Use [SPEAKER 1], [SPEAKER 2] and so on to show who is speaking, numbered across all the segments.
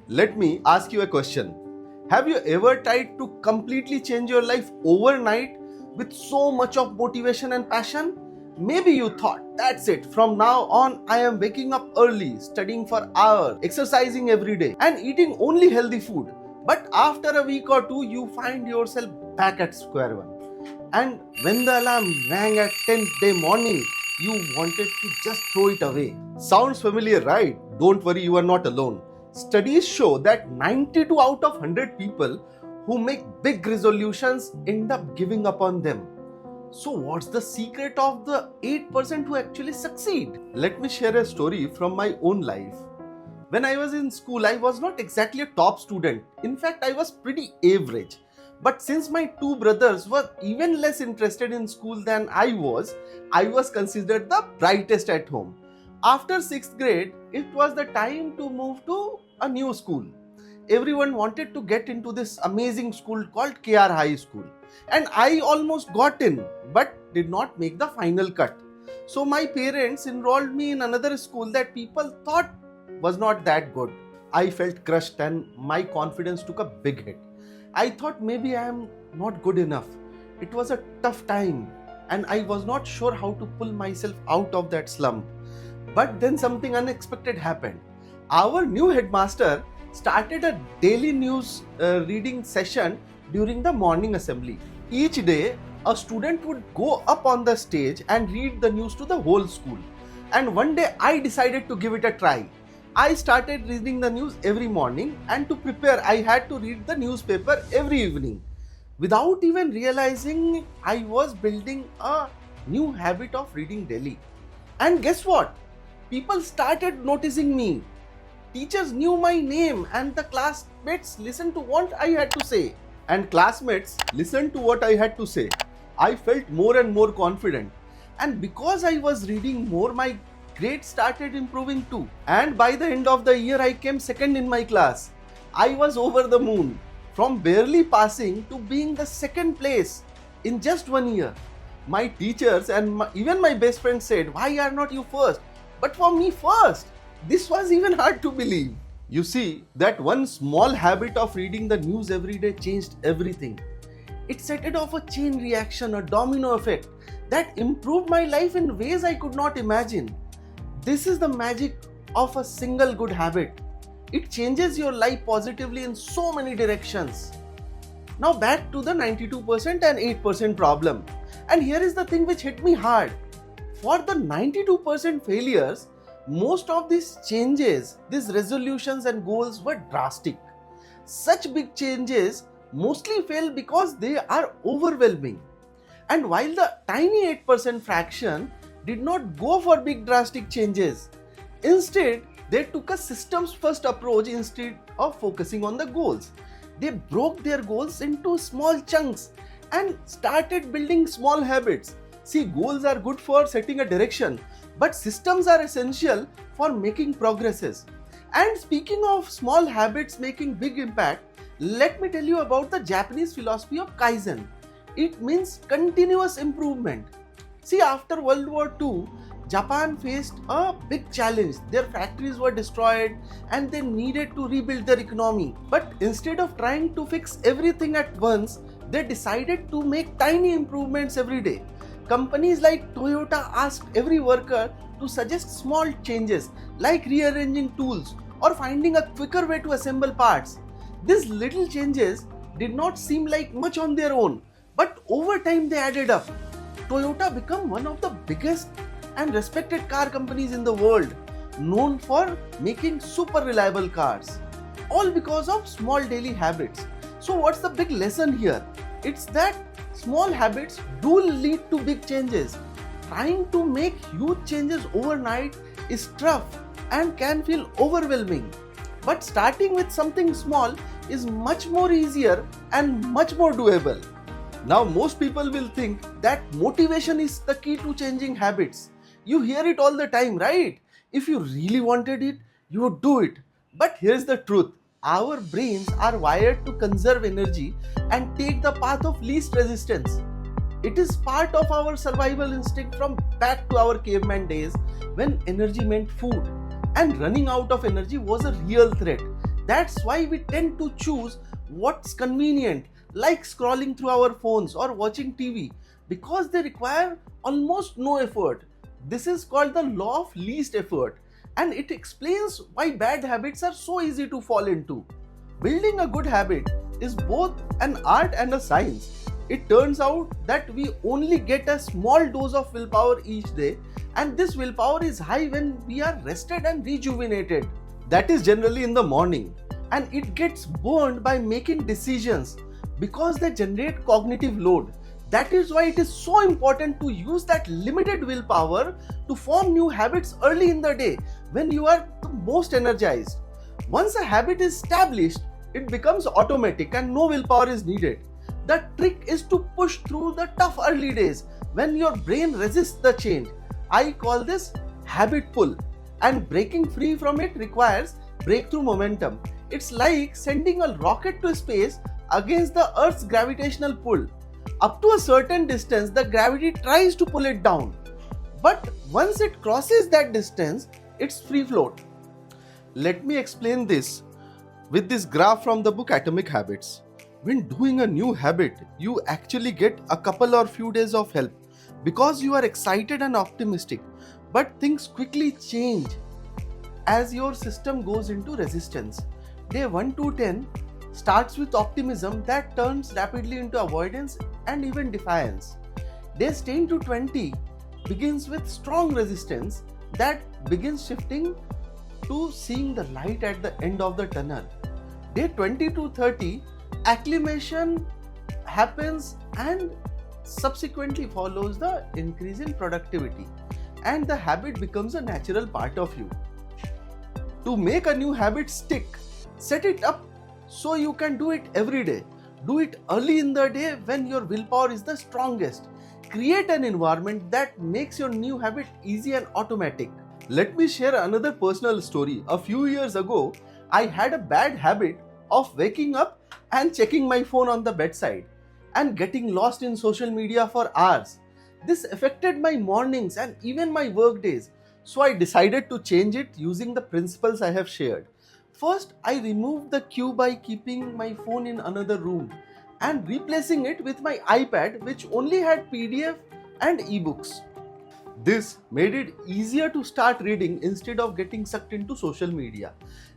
[SPEAKER 1] Let me ask you a question. Have you ever tried to completely change your life overnight with so much of motivation and passion? Maybe you thought, that's it, from now on I am waking up early, studying for hours, exercising every day, and eating only healthy food. But after a week or two, you find yourself back at square one. And when the alarm rang at 10th day morning, you wanted to just throw it away. Sounds familiar, right? Don't worry, you are not alone. Studies show that 92 out of 100 people who make big resolutions end up giving up on them. So, what's the secret of the 8% who actually succeed? Let me share a story from my own life. When I was in school, I was not exactly a top student. In fact, I was pretty average. But since my two brothers were even less interested in school than I was considered the brightest at home. After 6th grade, it was the time to move to a new school. Everyone wanted to get into this amazing school called KR High School. And I almost got in, but did not make the final cut. So my parents enrolled me in another school that people thought was not that good. I felt crushed and my confidence took a big hit. I thought maybe I am not good enough. It was a tough time and I was not sure how to pull myself out of that slump. But then something unexpected happened. Our new headmaster started a daily news reading session during the morning assembly. Each day, a student would go up on the stage and read the news to the whole school. And one day I decided to give it a try. I started reading the news every morning, and to prepare I had to read the newspaper every evening. Without even realizing, I was building a new habit of reading daily. And guess what? People started noticing me. Teachers knew my name and the classmates listened to what I had to say. I felt more and more confident. And because I was reading more, my grades started improving too. And by the end of the year, I came second in my class. I was over the moon. From barely passing to being the second place in just 1 year. My teachers and even my best friend said, "Why are not you first?" But for me, first. This was even hard to believe. You see, that one small habit of reading the news every day changed everything. It set off a chain reaction, a domino effect that improved my life in ways I could not imagine. This is the magic of a single good habit. It changes your life positively in so many directions. Now back to the 92% and 8% problem. And here is the thing which hit me hard. For the 92% failures, most of these changes, these resolutions and goals were drastic. Such big changes mostly fail because they are overwhelming. And while the tiny 8% fraction did not go for big drastic changes, instead they took a systems first approach instead of focusing on the goals. They broke their goals into small chunks and started building small habits. See, goals are good for setting a direction, but systems are essential for making progresses. And speaking of small habits making big impact, let me tell you about the Japanese philosophy of Kaizen. It means continuous improvement. See, after World War II, Japan faced a big challenge. Their factories were destroyed and they needed to rebuild their economy. But instead of trying to fix everything at once, they decided to make tiny improvements every day. Companies like Toyota asked every worker to suggest small changes like rearranging tools or finding a quicker way to assemble parts. These little changes did not seem like much on their own, but over time they added up. Toyota became one of the biggest and respected car companies in the world, known for making super reliable cars, all because of small daily habits. So what's the big lesson here? It's that small habits do lead to big changes. Trying to make huge changes overnight is tough and can feel overwhelming. But starting with something small is much more easier and much more doable. Now most people will think that motivation is the key to changing habits. You hear it all the time, right? If you really wanted it, you would do it. But here's the truth. Our brains are wired to conserve energy and take the path of least resistance. It is part of our survival instinct from back to our caveman days when energy meant food and running out of energy was a real threat. That's why we tend to choose what's convenient, like scrolling through our phones or watching TV, because they require almost no effort. This is called the law of least effort, and it explains why bad habits are so easy to fall into. Building a good habit is both an art and a science. It turns out that we only get a small dose of willpower each day, and this willpower is high when we are rested and rejuvenated. That is generally in the morning, and it gets burned by making decisions because they generate cognitive load. That is why it is so important to use that limited willpower to form new habits early in the day when you are the most energized. Once a habit is established, it becomes automatic and no willpower is needed. The trick is to push through the tough early days when your brain resists the change. I call this habit pull, and breaking free from it requires breakthrough momentum. It's like sending a rocket to space against the Earth's gravitational pull. Up to a certain distance, the gravity tries to pull it down. But once it crosses that distance, it's free float. Let me explain this with this graph from the book Atomic Habits. When doing a new habit, you actually get a couple or few days of help because you are excited and optimistic. But things quickly change as your system goes into resistance. Day 1 to 10 starts with optimism that turns rapidly into avoidance and even defiance. Days 10 to 20 begins with strong resistance that begins shifting to seeing the light at the end of the tunnel. Day 20 to 30, acclimation happens and subsequently follows the increase in productivity, and the habit becomes a natural part of you. To make a new habit stick, set it up so you can do it every day. Do it early in the day when your willpower is the strongest. Create an environment that makes your new habit easy and automatic. Let me share another personal story. A few years ago, I had a bad habit of waking up and checking my phone on the bedside and getting lost in social media for hours. This affected my mornings and even my work days. So I decided to change it using the principles I have shared. First, I removed the cue by keeping my phone in another room and replacing it with my iPad, which only had PDF and ebooks. This made it easier to start reading instead of getting sucked into social media.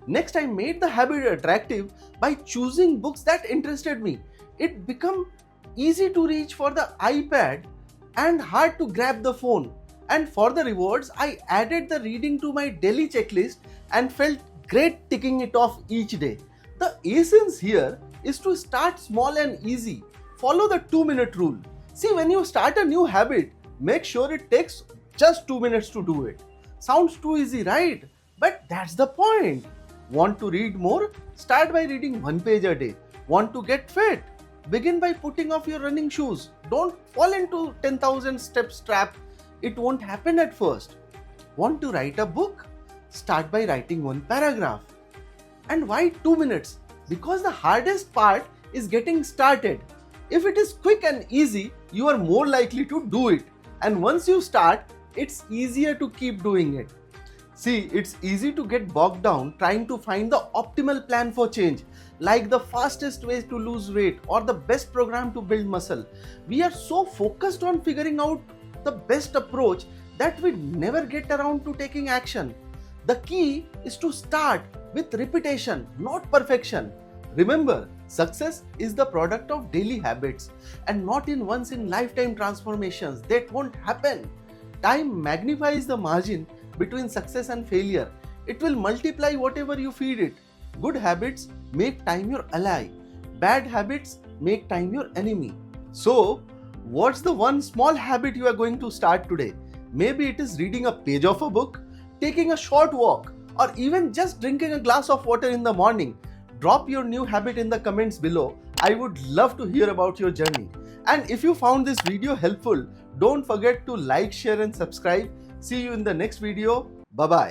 [SPEAKER 1] Next, I made the habit attractive by choosing books that interested me. It became easy to reach for the iPad and hard to grab the phone. And for the rewards, I added the reading to my daily checklist and felt great ticking it off each day. The essence here is to start small and easy. Follow the 2-minute rule. See, when you start a new habit, make sure it takes just 2 minutes to do it. Sounds too easy, right? But that's the point. Want to read more? Start by reading 1 page a day. Want to get fit? Begin by putting off your running shoes. Don't fall into 10,000 steps trap. It won't happen at first. Want to write a book? Start by writing 1 paragraph. And why 2 minutes? Because the hardest part is getting started. If it is quick and easy, you are more likely to do it. And once you start, it's easier to keep doing it. See, it's easy to get bogged down trying to find the optimal plan for change, like the fastest ways to lose weight or the best program to build muscle. We are so focused on figuring out the best approach that we never get around to taking action. The key is to start with repetition, not perfection. Remember, success is the product of daily habits and not in once in lifetime transformations that won't happen. Time magnifies the margin between success and failure. It will multiply whatever you feed it. Good habits make time your ally. Bad habits make time your enemy. So, what's the one small habit you are going to start today? Maybe it is reading a page of a book, taking a short walk, or even just drinking a glass of water in the morning. Drop your new habit in the comments below. I would love to hear about your journey. And if you found this video helpful, don't forget to like, share and subscribe. See you in the next video. Bye-bye.